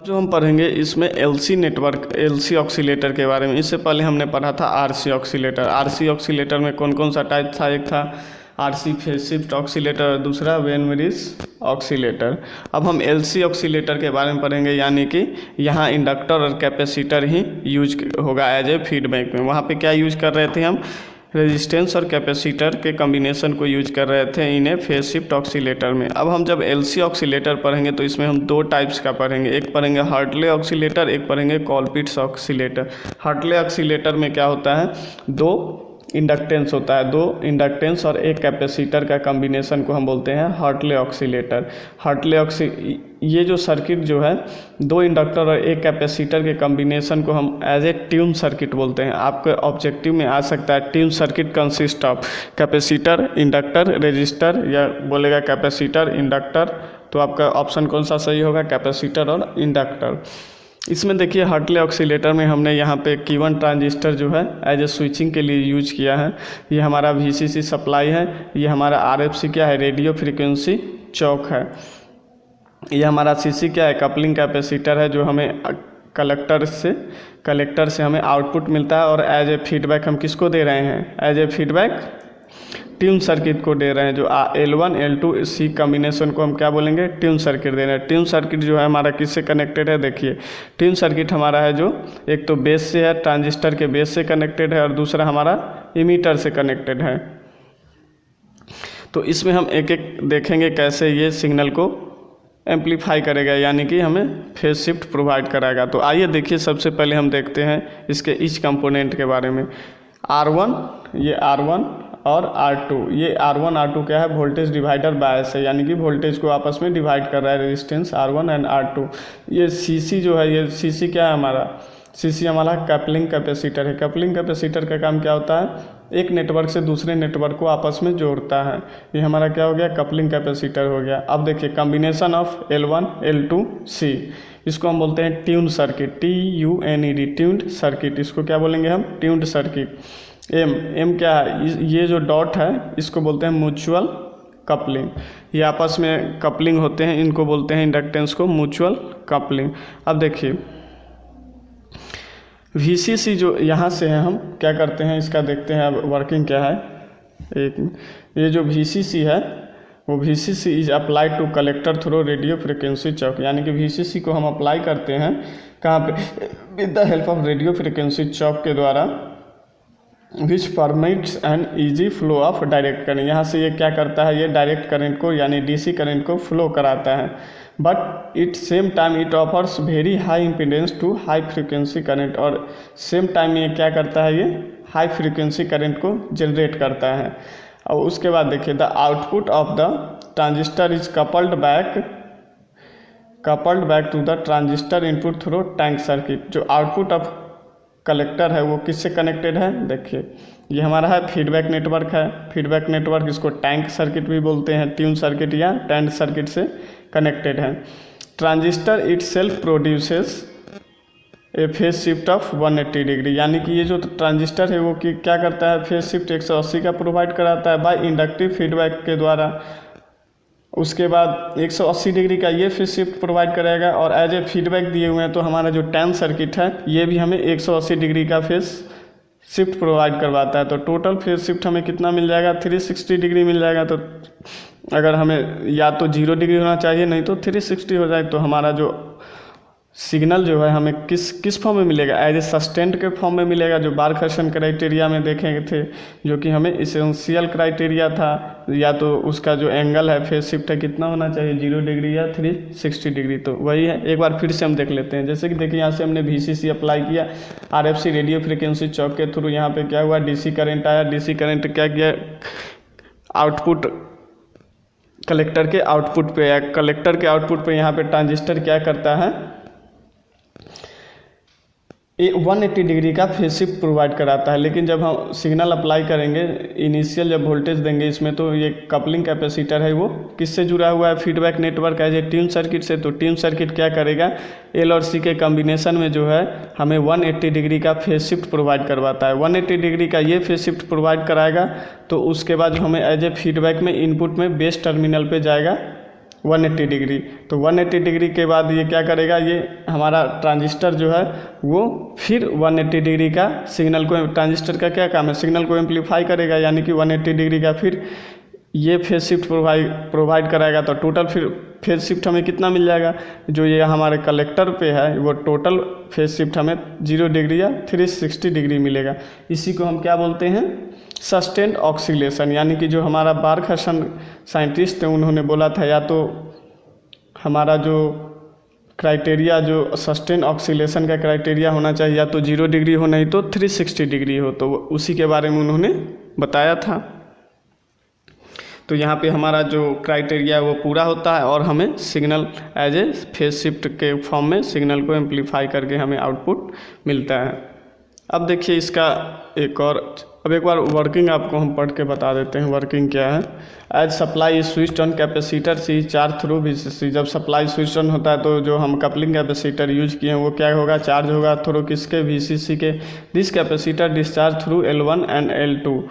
जो हम पढ़ेंगे इसमें एलसी नेटवर्क, एलसी ऑक्सीलेटर के बारे में। इससे पहले हमने पढ़ा था आरसी ऑक्सीलेटर। आरसी ऑक्सीलेटर में कौन कौन सा टाइप था? एक था आरसी फेज शिफ्ट ऑक्सीलेटर और दूसरा वेन ब्रिज ऑक्सीलेटर। अब हम एलसी ऑक्सीलेटर के बारे में पढ़ेंगे, यानी कि यहाँ इंडक्टर और कैपेसिटर ही यूज होगा एज ए फीडबैक में। वहाँ पे क्या यूज कर रहे थे हम? रेजिस्टेंस और कैपेसिटर के कॉम्बिनेशन को यूज कर रहे थे इन्हें फेज शिफ्ट ऑक्सीलेटर में। अब हम जब एलसी ऑक्सीलेटर पढ़ेंगे तो इसमें हम दो टाइप्स का पढ़ेंगे, एक पढ़ेंगे हार्टले ऑक्सीलेटर, एक पढ़ेंगे कॉलपिट्स ऑक्सीलेटर। हार्टले ऑक्सीलेटर में क्या होता है? दो इंडक्टेंस होता है, दो इंडक्टेंस और एक कैपेसिटर का कॉम्बिनेशन को हम बोलते हैं हार्टले ऑक्सीलेटर। ये जो सर्किट जो है, दो इंडक्टर और एक कैपेसिटर के कॉम्बिनेशन को हम एज ए ट्यून सर्किट बोलते हैं। आपके ऑब्जेक्टिव में आ सकता है tune circuit consist of capacitor, inductor, resistor, या बोलेगा कैपेसिटर इंडक्टर, तो आपका ऑप्शन कौन सा सही होगा? कैपेसिटर और इंडक्टर। इसमें देखिए हार्टले ऑक्सीलेटर में हमने यहाँ पे Q1 ट्रांजिस्टर जो है एज ए स्विचिंग के लिए यूज किया है। ये हमारा VCC सप्लाई है, ये हमारा RFC क्या है? रेडियो फ्रीक्वेंसी चौक है। ये हमारा CC क्या है? कपलिंग कैपेसिटर है, जो हमें कलेक्टर से हमें आउटपुट मिलता है और एज ए फीडबैक हम किसको दे रहे हैं? As a feedback tune circuit को दे रहे हैं। जो L1 L2 C कॉम्बिनेशन को हम क्या बोलेंगे? ट्यून सर्किट दे रहे हैं। ट्यून सर्किट जो है हमारा किससे कनेक्टेड है? देखिए ट्यून सर्किट हमारा है जो एक तो बेस से है, ट्रांजिस्टर के बेस से कनेक्टेड है, और दूसरा हमारा इमीटर से कनेक्टेड है। तो इसमें हम एक एक देखेंगे कैसे ये सिग्नल को एम्पलीफाई करेगा, यानी कि हमें फेज शिफ्ट प्रोवाइड कराएगा। तो आइए देखिए, सबसे पहले हम देखते हैं इसके ईच कंपोनेंट के बारे में। R1, ये R1 और R2, ये R1 R2 क्या है? वोल्टेज डिवाइडर बायस है, यानी कि वोल्टेज को आपस में डिवाइड कर रहा है रेजिस्टेंस R1 एंड R2। ये CC जो है, ये CC क्या है हमारा? CC हमारा कपलिंग कैपेसिटर है। कपलिंग कैपेसिटर का काम क्या होता है? एक नेटवर्क से दूसरे नेटवर्क को आपस में जोड़ता है। ये हमारा क्या हो गया? कपलिंग कैपेसिटर हो गया। अब देखिए combination of L1 L2 C, इसको हम बोलते हैं tune circuit, TUNED, tuned circuit. इसको क्या बोलेंगे हम? Tuned circuit. M क्या है? ये जो डॉट है इसको बोलते हैं म्यूचुअल कपलिंग। ये आपस में कपलिंग होते हैं, इनको बोलते हैं इंडक्टेंस को म्यूचुअल कपलिंग। अब देखिए VCC जो यहाँ से है, हम क्या करते हैं इसका देखते हैं अब वर्किंग क्या है। ये जो VCC है वो VCC is applied to collector through radio frequency choke, यानी कि VCC को हम अप्लाई करते हैं कहाँ पे? With the help of radio frequency choke के द्वारा, which permits an easy flow of direct current. यहाँ से ये क्या करता है? ये डायरेक्ट करंट को यानी DC करंट को फ्लो कराता है। But it same time it offers very high impedance to high frequency current, और सेम टाइम ये क्या करता है? ये हाई फ्रिक्वेंसी करंट को जनरेट करता है। और उसके बाद देखिए the output of the transistor is coupled back to the transistor input through tank circuit. जो आउटपुट ऑफ कलेक्टर है वो किससे कनेक्टेड है? देखिए ये हमारा है फीडबैक नेटवर्क है। फीडबैक नेटवर्क इसको टैंक सर्किट भी बोलते हैं, ट्यून सर्किट या टैंक सर्किट से कनेक्टेड है। Transistor it self produces A phase shift of 180 degree, यानी कि ये जो ट्रांजिस्टर है वो क्या करता है? फेज शिफ्ट 180 का प्रोवाइड कराता है बाय इंडक्टिव फीडबैक के द्वारा। उसके बाद 180 डिग्री का ये फेज शिफ्ट प्रोवाइड करेगा, और एज ए फीडबैक दिए हुए हैं तो हमारा जो टैंक सर्किट है ये भी हमें 180 डिग्री का फेज शिफ्ट प्रोवाइड करवाता है। तो टोटल फेज शिफ्ट हमें कितना मिल जाएगा? 360 डिग्री मिल जाएगा। तो अगर हमें या तो 0 डिग्री होना चाहिए, नहीं तो 360 हो जाए, तो हमारा जो सिग्नल जो है हमें किस फॉर्म में मिलेगा? एज ए सस्टेंड के फॉर्म में मिलेगा, जो बार्कहसन क्राइटेरिया में देखे थे, जो कि हमें इसेंशियल क्राइटेरिया था। या तो उसका जो एंगल है फेज शिफ्ट है कितना होना चाहिए? 0 डिग्री या 360 डिग्री। तो वही है, एक बार फिर से हम देख लेते हैं। जैसे कि देखिए यहाँ से हमने VCC अप्लाई किया, RFC रेडियो फ्रिक्वेंसी चौक के थ्रू, यहाँ पे क्या हुआ? DC करंट आया। DC करंट क्या किया? आउटपुट कलेक्टर के आउटपुट पे, या कलेक्टर के आउटपुट पे यहाँ पे ट्रांजिस्टर क्या करता है? 180 डिग्री का फेज शिफ्ट प्रोवाइड कराता है। लेकिन जब हम सिग्नल अप्लाई करेंगे, इनिशियल जब वोल्टेज देंगे इसमें, तो ये कपलिंग कैपेसिटर है वो किससे जुड़ा हुआ है? Feedback network as a tune circuit से। तो ट्यून सर्किट क्या करेगा? L और C के कॉम्बिनेशन में जो है हमें 180 डिग्री का फेज शिफ्ट प्रोवाइड करवाता है। 180 डिग्री का ये फेज शिफ्ट प्रोवाइड कराएगा, तो उसके बाद जो हमें एज ए फीडबैक में इनपुट में बेस टर्मिनल पे जाएगा 180 डिग्री। तो 180 डिग्री के बाद ये क्या करेगा, ये हमारा ट्रांजिस्टर जो है वो फिर 180 डिग्री का सिग्नल को, ट्रांजिस्टर का क्या काम है, सिग्नल को एम्पलीफाई करेगा, यानी कि 180 डिग्री का फिर ये फेज शिफ्ट प्रोवाइड कराएगा। तो टोटल फिर फेज शिफ्ट हमें कितना मिल जाएगा, जो ये हमारे कलेक्टर पे है वो टोटल फेज शिफ्ट हमें 0 डिग्री या 360 डिग्री मिलेगा। इसी को हम क्या बोलते हैं, सस्टेन्ड ऑक्सीलेशन। यानी कि जो हमारा बार्कहसन साइंटिस्ट थे उन्होंने बोला था, या तो हमारा जो क्राइटेरिया जो सस्टेन ऑक्सीलेशन का क्राइटेरिया होना चाहिए या तो 0 डिग्री हो, नहीं तो 360 डिग्री हो। तो उसी के बारे में उन्होंने बताया था। तो यहाँ पे हमारा जो क्राइटेरिया है वो पूरा होता है और हमें signal as a phase shift के फॉर्म में सिग्नल को एम्पलीफाई करके हमें आउटपुट मिलता है। अब देखिए इसका एक और, अब एक बार वर्किंग आपको हम पढ़ के बता देते हैं वर्किंग क्या है। As supply is switched on capacitor C charge through VCC। जब सप्लाई स्विच ऑन होता है तो जो हम कपलिंग कैपेसिटर यूज किए हैं वो क्या होगा, चार्ज होगा थ्रू किसके, VCC के। This capacitor discharge through L1 and L2।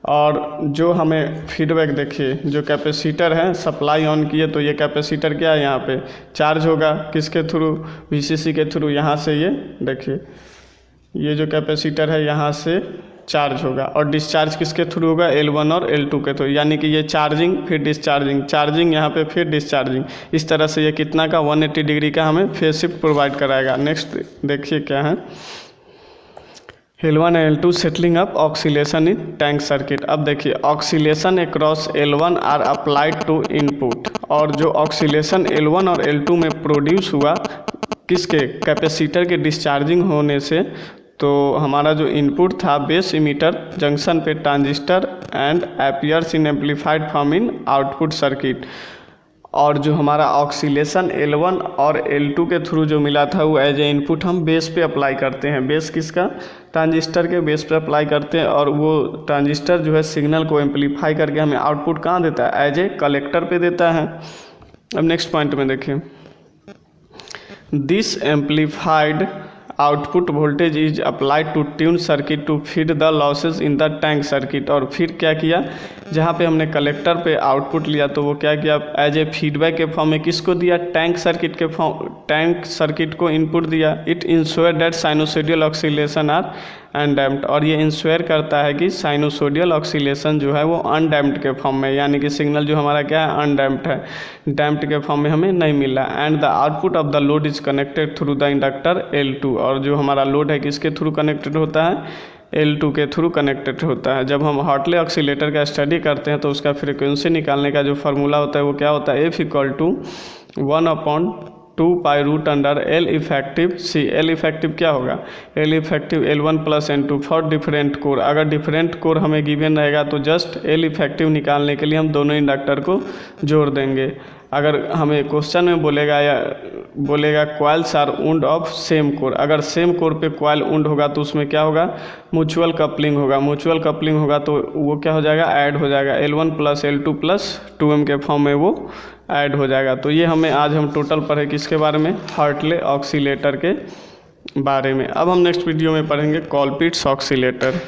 और जो हमें फीडबैक देखिए, जो कैपेसिटर है सप्लाई ऑन किए तो ये कैपेसिटर क्या है, यहाँ पे चार्ज होगा किसके थ्रू, VCC के थ्रू। यहाँ से ये देखिए ये जो कैपेसिटर है यहाँ से चार्ज होगा और डिस्चार्ज किसके थ्रू होगा, L1 और L2 के थ्रू। यानी कि ये चार्जिंग फिर डिस्चार्जिंग, चार्जिंग यहाँ पे फिर डिस्चार्जिंग, इस तरह से ये कितना का 180 डिग्री का हमें फेज शिफ्ट प्रोवाइड कराएगा। नेक्स्ट देखिए क्या है, L1 and L2 settling up oscillation in tank circuit. अब देखिए oscillation across L1 are applied to input. और जो ऑक्सीलेशन L1 और L2 में प्रोड्यूस हुआ किसके, कैपेसिटर के डिस्चार्जिंग होने से, तो हमारा जो इनपुट था बेस इमीटर जंक्शन पे transistor and appears in amplified form in output circuit. और जो हमारा ऑक्सीलेशन L1 और L2 के थ्रू जो मिला था वो एज ए इनपुट हम बेस पे अप्लाई करते हैं। बेस किसका, ट्रांजिस्टर के बेस पे अप्लाई करते हैं और वो ट्रांजिस्टर जो है सिग्नल को एम्पलीफाई करके हमें आउटपुट कहाँ देता है, एज ए कलेक्टर पे देता है। अब नेक्स्ट पॉइंट में देखिए, this amplified output voltage is applied to tune circuit to feed the losses in the tank circuit. और फिर क्या किया, जहाँ पे हमने कलेक्टर पे आउटपुट लिया तो वो क्या किया, एज ए फीडबैक के फॉर्म में किसको दिया, टैंक सर्किट के फॉर्म, टैंक सर्किट को इनपुट दिया। It ensure that sinusoidal oscillation are undamped. और ये इंश्योर करता है कि साइनोसोडियल ऑक्सीलेशन जो है वो अनडैम्प्ड के फॉर्म में, यानी कि सिग्नल जो हमारा क्या है अनडैम्प्ड है, डैम्प्ड के फॉर्म में हमें नहीं मिला। And the output of the load is connected through the inductor L2। और जो हमारा लोड है किसके थ्रू कनेक्टेड होता है, L2 के थ्रू कनेक्टेड होता है। जब हम हार्टले ऑक्सीलेटर का स्टडी करते हैं तो उसका फ्रीक्वेंसी निकालने का जो फार्मूला होता है वो क्या होता है, F = 1/2 pi root under L effective C। L effective क्या होगा, L effective L1 + N2 for different core. अगर डिफरेंट कोर हमें गिवन रहेगा तो जस्ट L इफेक्टिव निकालने के लिए हम दोनों इंडक्टर को जोड़ देंगे। अगर हमें क्वेश्चन में बोलेगा coils are wound of same core, अगर सेम कोर पे कॉइल वुंड होगा तो उसमें क्या होगा, म्यूचुअल कपलिंग होगा। म्यूचुअल कपलिंग होगा तो वो क्या हो जाएगा, ऐड हो जाएगा, L1 + L2 + 2M के फॉर्म में वो ऐड हो जाएगा। तो ये हमें आज हम टोटल पढ़े किसके बारे में, हार्टले ऑक्सीलेटर के बारे में। अब हम नेक्स्ट वीडियो में पढ़ेंगे कॉलपिट्स ऑक्सीलेटर।